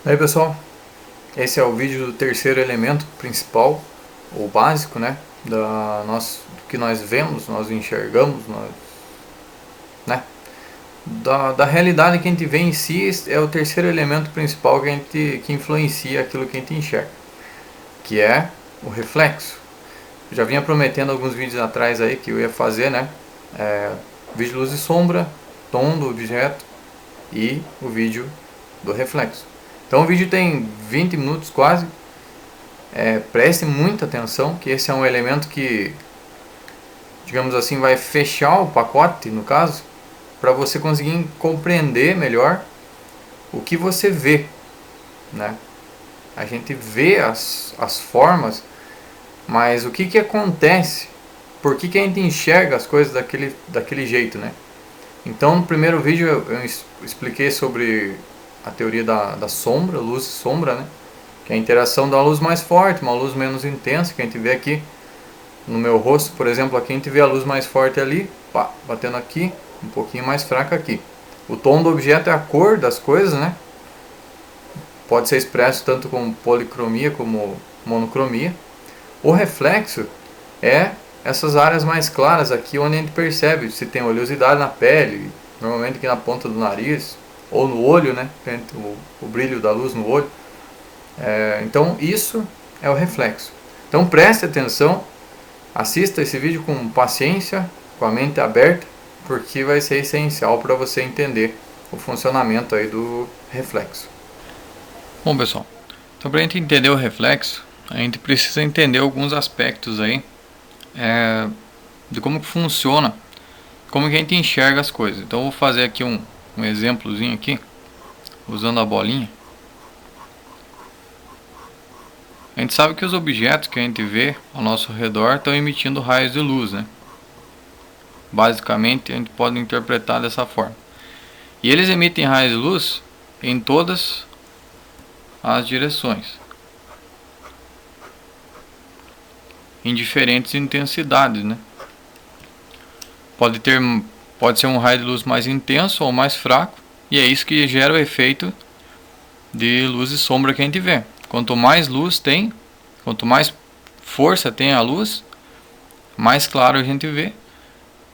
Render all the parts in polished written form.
Aí pessoal, esse é o vídeo do terceiro elemento principal, ou básico, né? Do que nós vemos, nós enxergamos, né? Da realidade que a gente vê em si é o terceiro elemento principal que influencia aquilo que a gente enxerga, que é o reflexo. Eu já vinha prometendo alguns vídeos atrás aí que eu ia fazer, né? Vídeo de luz e sombra, tom do objeto e o vídeo do reflexo. Então o vídeo tem 20 minutos quase. Preste muita atenção, que esse é um elemento que, digamos assim, vai fechar o pacote, no caso, para você conseguir compreender melhor o que você vê, né? A gente vê as formas, mas o que acontece? Por que a gente enxerga as coisas daquele jeito, né? Então, no primeiro vídeo eu expliquei sobre a teoria da sombra, luz e sombra, né? Que é a interação da luz mais forte, uma luz menos intensa, que a gente vê aqui no meu rosto, por exemplo, aqui a gente vê a luz mais forte ali, pá, batendo aqui, um pouquinho mais fraca aqui. O tom do objeto é a cor das coisas, né? Pode ser expresso tanto como policromia como monocromia. O reflexo é essas áreas mais claras aqui onde a gente percebe se tem oleosidade na pele, normalmente aqui na ponta do nariz, ou no olho, né? O brilho da luz no olho. Então isso é o reflexo. Então preste atenção, assista esse vídeo com paciência, com a mente aberta, porque vai ser essencial para você entender o funcionamento aí do reflexo. Bom pessoal, então para a gente entender o reflexo, a gente precisa entender alguns aspectos aí de como que funciona, como que a gente enxerga as coisas. Então eu vou fazer aqui um exemplozinho aqui, usando a bolinha. A gente sabe que os objetos que a gente vê ao nosso redor estão emitindo raios de luz, né? Basicamente a gente pode interpretar dessa forma. E eles emitem raios de luz em todas as direções, em diferentes intensidades, né? Pode ser um raio de luz mais intenso ou mais fraco, e é isso que gera o efeito de luz e sombra que a gente vê. Quanto mais luz tem, quanto mais força tem a luz, mais claro a gente vê.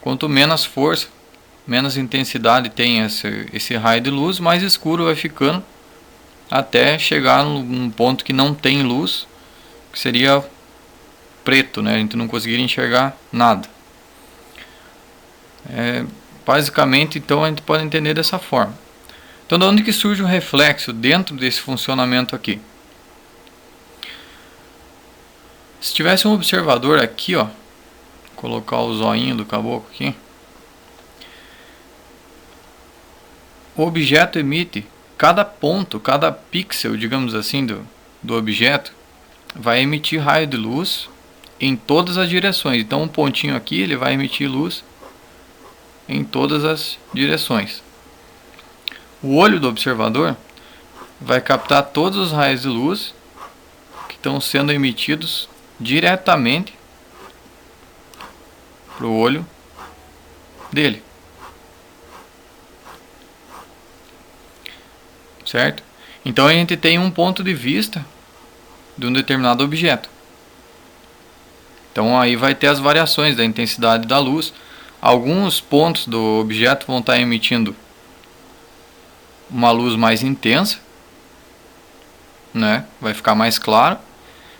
Quanto menos força, menos intensidade tem esse raio de luz, mais escuro vai ficando, até chegar num ponto que não tem luz, que seria preto, né? A gente não conseguiria enxergar nada. Basicamente, então, a gente pode entender dessa forma. Então, de onde que surge o reflexo dentro desse funcionamento aqui? Se tivesse um observador aqui, ó, colocar o zoinho do caboclo aqui, o objeto emite, cada ponto, cada pixel, digamos assim, do objeto, vai emitir raio de luz em todas as direções. Então, um pontinho aqui, ele vai emitir luz em todas as direções. O olho do observador vai captar todos os raios de luz que estão sendo emitidos diretamente para o olho dele, certo? Então a gente tem um ponto de vista de um determinado objeto. Então aí vai ter as variações da intensidade da luz. Alguns pontos do objeto vão estar emitindo uma luz mais intensa, né? Vai ficar mais claro.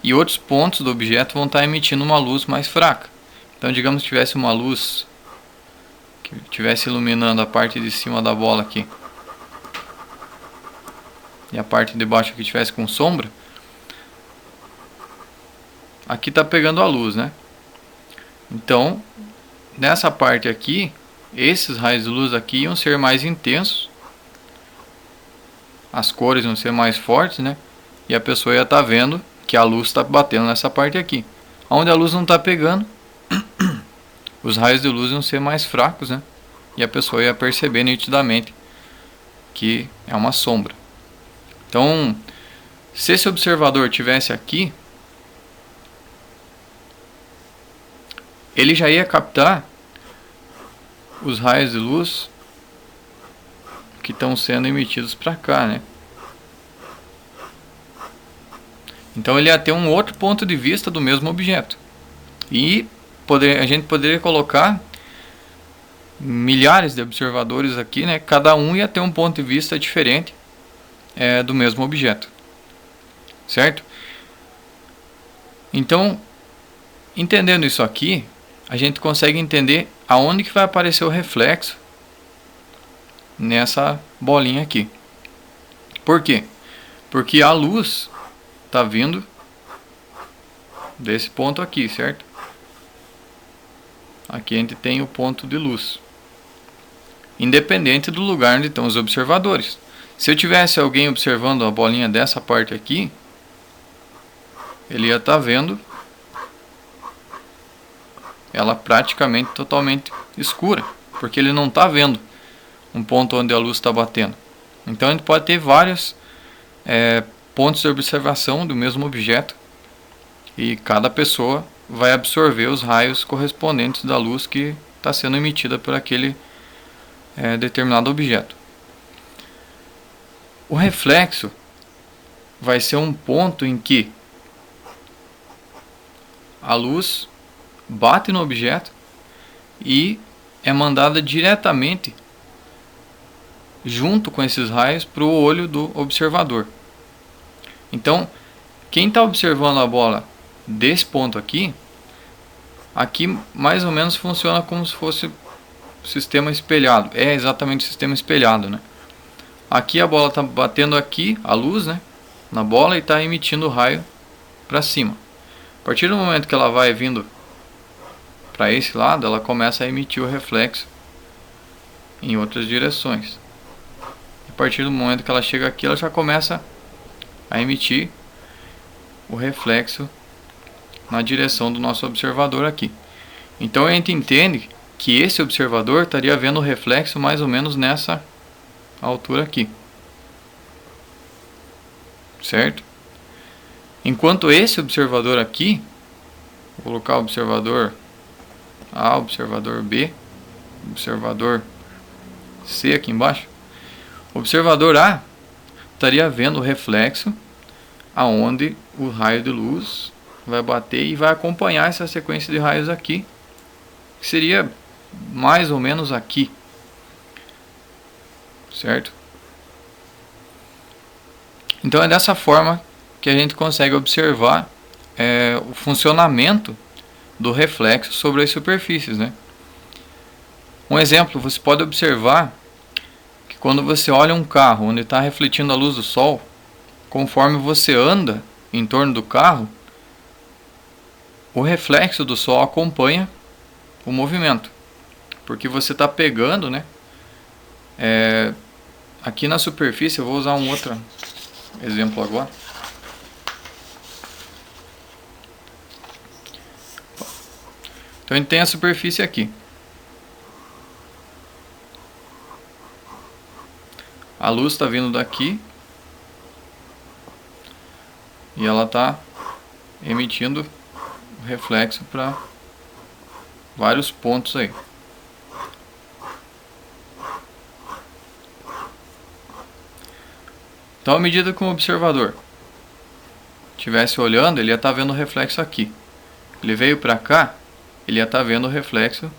E outros pontos do objeto vão estar emitindo uma luz mais fraca. Então, digamos que tivesse uma luz que estivesse iluminando a parte de cima da bola aqui, e a parte de baixo aqui tivesse com sombra, aqui está pegando a luz, né? Então, nessa parte aqui, esses raios de luz aqui iam ser mais intensos, as cores iam ser mais fortes, né? E a pessoa ia estar vendo que a luz está batendo nessa parte aqui. Onde a luz não está pegando, os raios de luz iam ser mais fracos, né? E a pessoa ia perceber nitidamente que é uma sombra. Então, se esse observador tivesse aqui, ele já ia captar os raios de luz que estão sendo emitidos para cá, né? Então ele ia ter um outro ponto de vista do mesmo objeto. E a gente poderia colocar milhares de observadores aqui, né? Cada um ia ter um ponto de vista diferente do mesmo objeto, certo? Então, entendendo isso aqui, a gente consegue entender aonde que vai aparecer o reflexo nessa bolinha aqui. Por quê? Porque a luz está vindo desse ponto aqui, certo? Aqui a gente tem o ponto de luz, independente do lugar onde estão os observadores. Se eu tivesse alguém observando a bolinha dessa parte aqui, ele ia estar vendo ela praticamente totalmente escura, porque ele não está vendo um ponto onde a luz está batendo. Então a gente pode ter vários pontos de observação do mesmo objeto, e cada pessoa vai absorver os raios correspondentes da luz que está sendo emitida por aquele determinado objeto. O reflexo vai ser um ponto em que a luz bate no objeto e é mandada diretamente junto com esses raios para o olho do observador. Então, quem está observando a bola desse ponto aqui mais ou menos funciona como se fosse sistema espelhado. É exatamente o sistema espelhado, né? Aqui a bola está batendo aqui, a luz, né, na bola, e está emitindo o raio para cima. A partir do momento que ela vai vindo para esse lado, ela começa a emitir o reflexo em outras direções. A partir do momento que ela chega aqui, ela já começa a emitir o reflexo na direção do nosso observador aqui. Então a gente entende que esse observador estaria vendo o reflexo mais ou menos nessa altura aqui, certo? Enquanto esse observador aqui, vou colocar o observador A, observador B, observador C aqui embaixo. O observador A estaria vendo o reflexo aonde o raio de luz vai bater e vai acompanhar essa sequência de raios aqui, que seria mais ou menos aqui, certo? Então é dessa forma que a gente consegue observar o funcionamento do reflexo sobre as superfícies, né? Um exemplo, você pode observar que quando você olha um carro onde está refletindo a luz do sol, conforme você anda em torno do carro, o reflexo do sol acompanha o movimento, porque você está pegando, né? Aqui na superfície, eu vou usar um outro exemplo agora. Então a gente tem a superfície aqui. A luz está vindo daqui e ela está emitindo o reflexo para vários pontos aí. Então, à medida que um observador estivesse olhando, ele ia estar vendo o reflexo aqui. Ele veio para cá, ele ia estar vendo o reflexo,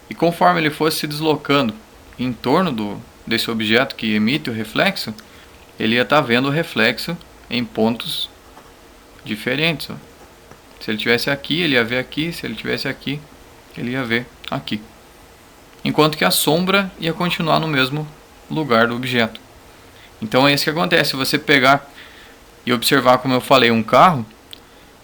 e conforme ele fosse se deslocando em torno desse objeto que emite o reflexo, ele ia estar vendo o reflexo em pontos diferentes. Ó. Se ele estivesse aqui, ele ia ver aqui. Se ele estivesse aqui, ele ia ver aqui. Enquanto que a sombra ia continuar no mesmo lugar do objeto. Então é isso que acontece. Se você pegar e observar, como eu falei, um carro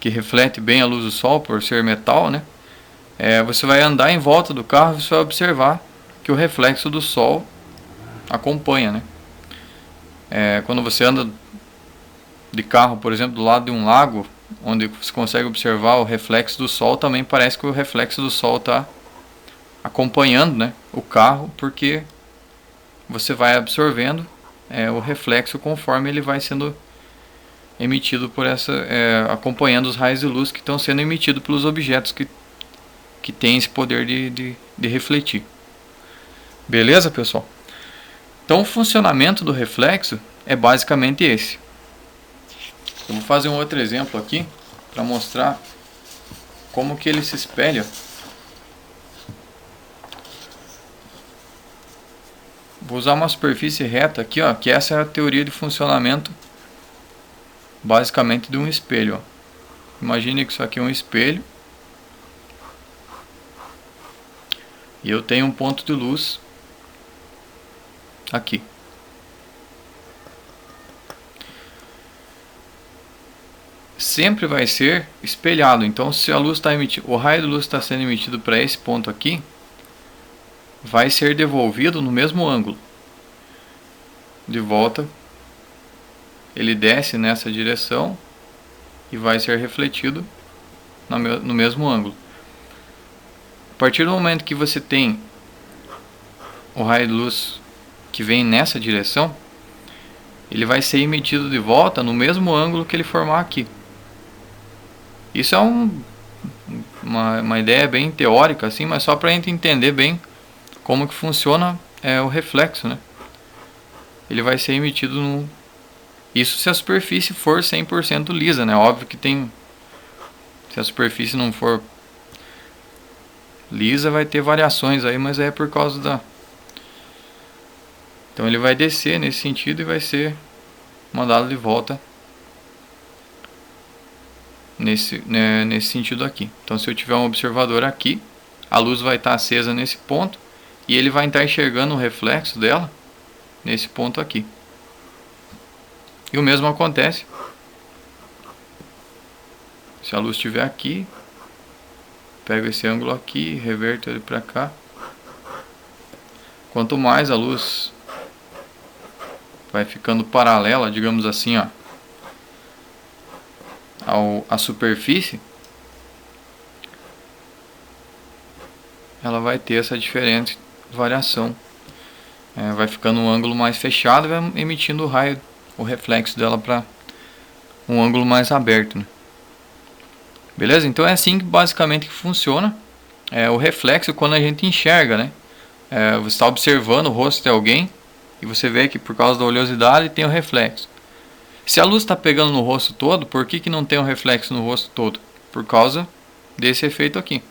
que reflete bem a luz do sol por ser metal, né? Você vai andar em volta do carro e você vai observar que o reflexo do sol acompanha, né? Quando você anda de carro, por exemplo, do lado de um lago, onde você consegue observar o reflexo do sol, também parece que o reflexo do sol está acompanhando, né, o carro, porque você vai absorvendo o reflexo conforme ele vai sendo emitido por acompanhando os raios de luz que estão sendo emitidos pelos objetos que têm esse poder de refletir. Beleza, pessoal? Então o funcionamento do reflexo é basicamente esse. Eu vou fazer um outro exemplo aqui para mostrar como que ele se espelha. Vou usar uma superfície reta aqui, ó, que essa é a teoria de funcionamento basicamente de um espelho. Ó. Imagine que isso aqui é um espelho e eu tenho um ponto de luz aqui. Sempre vai ser espelhado. Então, se a luz está emitindo, o raio de luz está sendo emitido para esse ponto aqui, vai ser devolvido no mesmo ângulo. De volta, ele desce nessa direção e vai ser refletido no mesmo ângulo. A partir do momento que você tem o raio de luz que vem nessa direção, ele vai ser emitido de volta no mesmo ângulo que ele formar aqui. Isso é uma ideia bem teórica, assim, mas só para a gente entender bem como que funciona o reflexo, né? Ele vai ser emitido no... Isso se a superfície for 100% lisa, né? Óbvio que tem... Se a superfície não for lisa, vai ter variações aí, mas é por causa da... Então ele vai descer nesse sentido e vai ser mandado de volta nesse sentido aqui. Então se eu tiver um observador aqui, a luz vai estar acesa nesse ponto e ele vai estar enxergando o reflexo dela nesse ponto aqui. E o mesmo acontece se a luz estiver aqui, pego esse ângulo aqui, reverto ele para cá. Quanto mais a luz vai ficando paralela, digamos assim, ó, à superfície, ela vai ter essa diferente variação. Vai ficando um ângulo mais fechado e vai emitindo o raio, o reflexo dela para um ângulo mais aberto, né? Beleza? Então é assim que basicamente funciona o reflexo quando a gente enxerga, né? Você está observando o rosto de alguém e você vê que por causa da oleosidade tem o reflexo. Se a luz está pegando no rosto todo, por que não tem um reflexo no rosto todo? Por causa desse efeito aqui.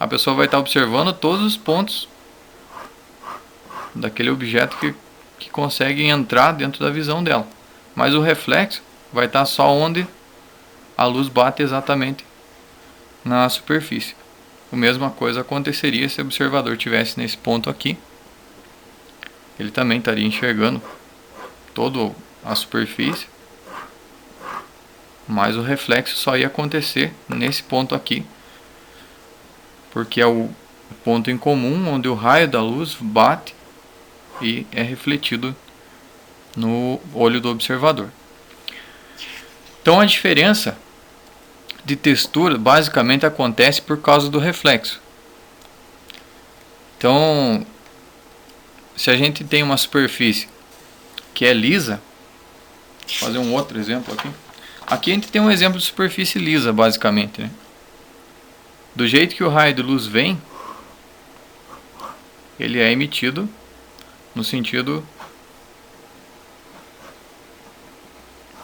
A pessoa vai estar observando todos os pontos daquele objeto que consegue entrar dentro da visão dela. Mas o reflexo vai estar só onde a luz bate exatamente na superfície. A mesma coisa aconteceria se o observador estivesse nesse ponto aqui. Ele também estaria enxergando toda a superfície, mas o reflexo só ia acontecer nesse ponto aqui, porque é o ponto em comum onde o raio da luz bate e é refletido no olho do observador. Então a diferença de textura basicamente acontece por causa do reflexo. Então, se a gente tem uma superfície que é lisa, vou fazer um outro exemplo aqui. Aqui a gente tem um exemplo de superfície lisa, basicamente, né? Do jeito que o raio de luz vem, ele é emitido no sentido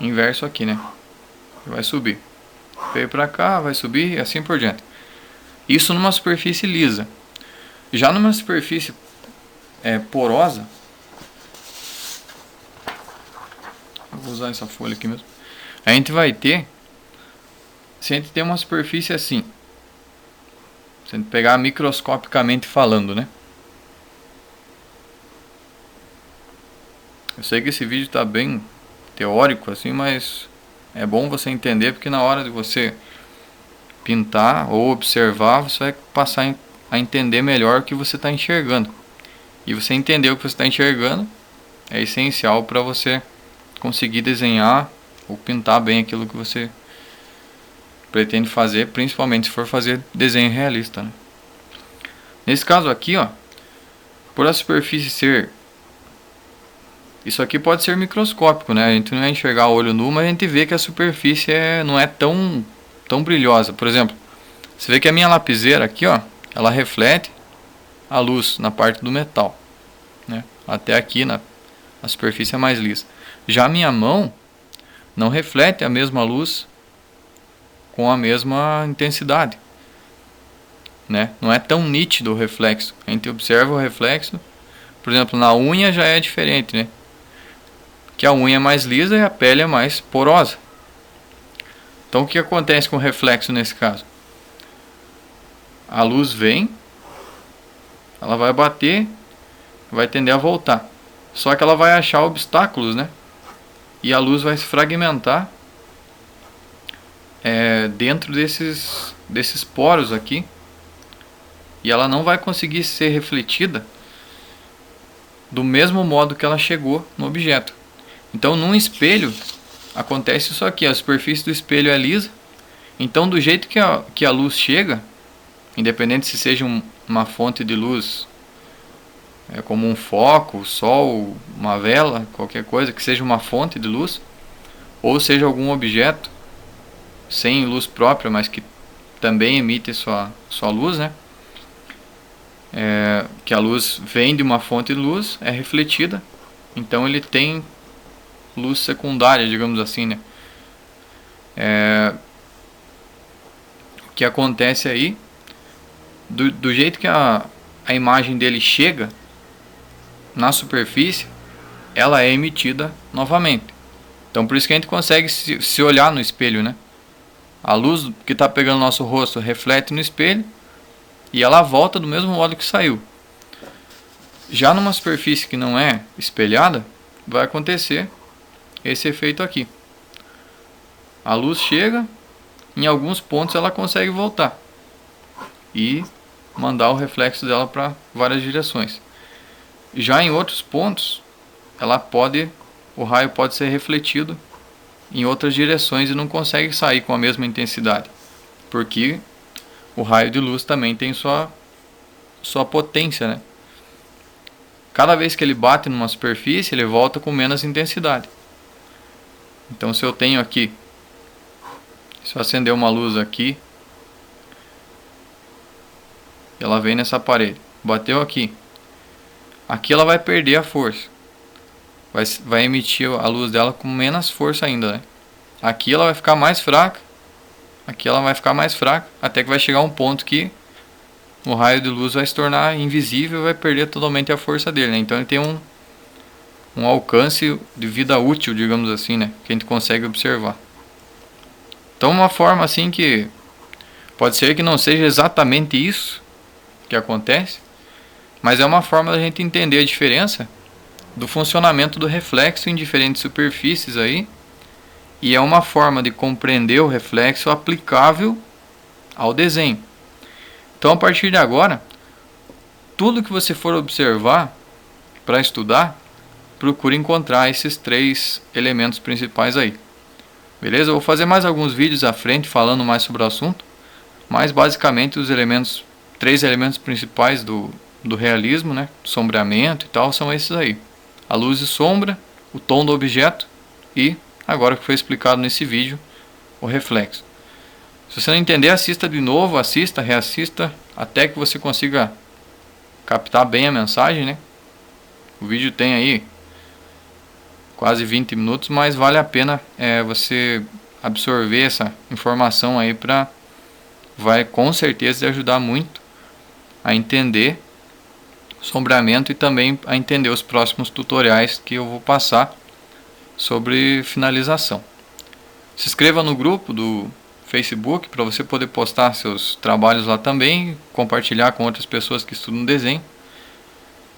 inverso aqui, né? Vai subir. Veio para cá, vai subir e assim por diante. Isso numa superfície lisa. Já numa superfície porosa, eu vou usar essa folha aqui mesmo. A gente vai ter, se a gente tem uma superfície assim, se a gente pegar microscopicamente falando, né? Eu sei que esse vídeo está bem teórico assim, mas é bom você entender, porque na hora de você pintar ou observar, você vai passar a entender melhor o que você está enxergando. E você entender o que você está enxergando é essencial para você conseguir desenhar ou pintar bem aquilo que você pretende fazer, principalmente se for fazer desenho realista, né? Nesse caso aqui, ó, por a superfície ser... Isso aqui pode ser microscópico, né? A gente não vai enxergar o olho nu, mas a gente vê que a superfície não é tão brilhosa. Por exemplo, você vê que a minha lapiseira aqui, ó, ela reflete a luz na parte do metal, né? Até aqui a superfície é mais lisa. Já a minha mão, não reflete a mesma luz com a mesma intensidade, né? Não é tão nítido o reflexo. A gente observa o reflexo, por exemplo, na unha já é diferente, né? Que a unha é mais lisa e a pele é mais porosa. Então o que acontece com o reflexo nesse caso? A luz vem, ela vai bater, vai tender a voltar. Só que ela vai achar obstáculos, né? E a luz vai se fragmentar dentro desses poros aqui. E ela não vai conseguir ser refletida do mesmo modo que ela chegou no objeto. Então, num espelho, acontece isso aqui. A superfície do espelho é lisa. Então, do jeito que a luz chega, independente se seja uma fonte de luz, como um foco, sol, uma vela, qualquer coisa que seja uma fonte de luz, ou seja algum objeto sem luz própria, mas que também emite sua luz, né? Que a luz vem de uma fonte de luz, é refletida, então ele tem luz secundária, digamos assim, né? O que acontece aí, do jeito que a imagem dele chega na superfície, ela é emitida novamente. Então por isso que a gente consegue se olhar no espelho, né? A luz que está pegando no nosso rosto reflete no espelho e ela volta do mesmo modo que saiu. Já numa superfície que não é espelhada, vai acontecer esse efeito aqui. A luz chega, em alguns pontos ela consegue voltar e mandar o reflexo dela para várias direções. Já em outros pontos, o raio pode ser refletido em outras direções e não consegue sair com a mesma intensidade, porque o raio de luz também tem sua potência, né? Cada vez que ele bate numa superfície, ele volta com menos intensidade. Então, se eu tenho aqui, se eu acender uma luz aqui, ela vem nessa parede, bateu aqui, ela vai perder a força, vai emitir a luz dela com menos força ainda, né? Aqui ela vai ficar mais fraca, aqui ela vai ficar mais fraca, até que vai chegar um ponto que o raio de luz vai se tornar invisível e vai perder totalmente a força dele, né? Então ele tem um alcance de vida útil, digamos assim, né? Que a gente consegue observar. Então uma forma assim que pode ser que não seja exatamente isso que acontece, mas é uma forma da gente entender a diferença do funcionamento do reflexo em diferentes superfícies aí, e é uma forma de compreender o reflexo aplicável ao desenho. Então, a partir de agora, tudo que você for observar para estudar, procure encontrar esses 3 elementos principais aí. Beleza? Eu vou fazer mais alguns vídeos à frente falando mais sobre o assunto, mas basicamente os 3 elementos principais do realismo, né? Sombreamento e tal, são esses aí. A luz e sombra, o tom do objeto e, agora que foi explicado nesse vídeo, o reflexo. Se você não entender, assista de novo, reassista, até que você consiga captar bem a mensagem, né? O vídeo tem aí quase 20 minutos, mas vale a pena você absorver essa informação aí, vai com certeza te ajudar muito a entender sombreamento e também a entender os próximos tutoriais que eu vou passar sobre finalização. Se inscreva no grupo do Facebook para você poder postar seus trabalhos lá também, compartilhar com outras pessoas que estudam desenho.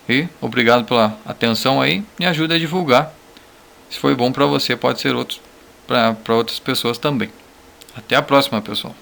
E obrigado pela atenção aí, e ajude a divulgar. Se foi bom para você, pode ser para outras pessoas também. Até a próxima, pessoal.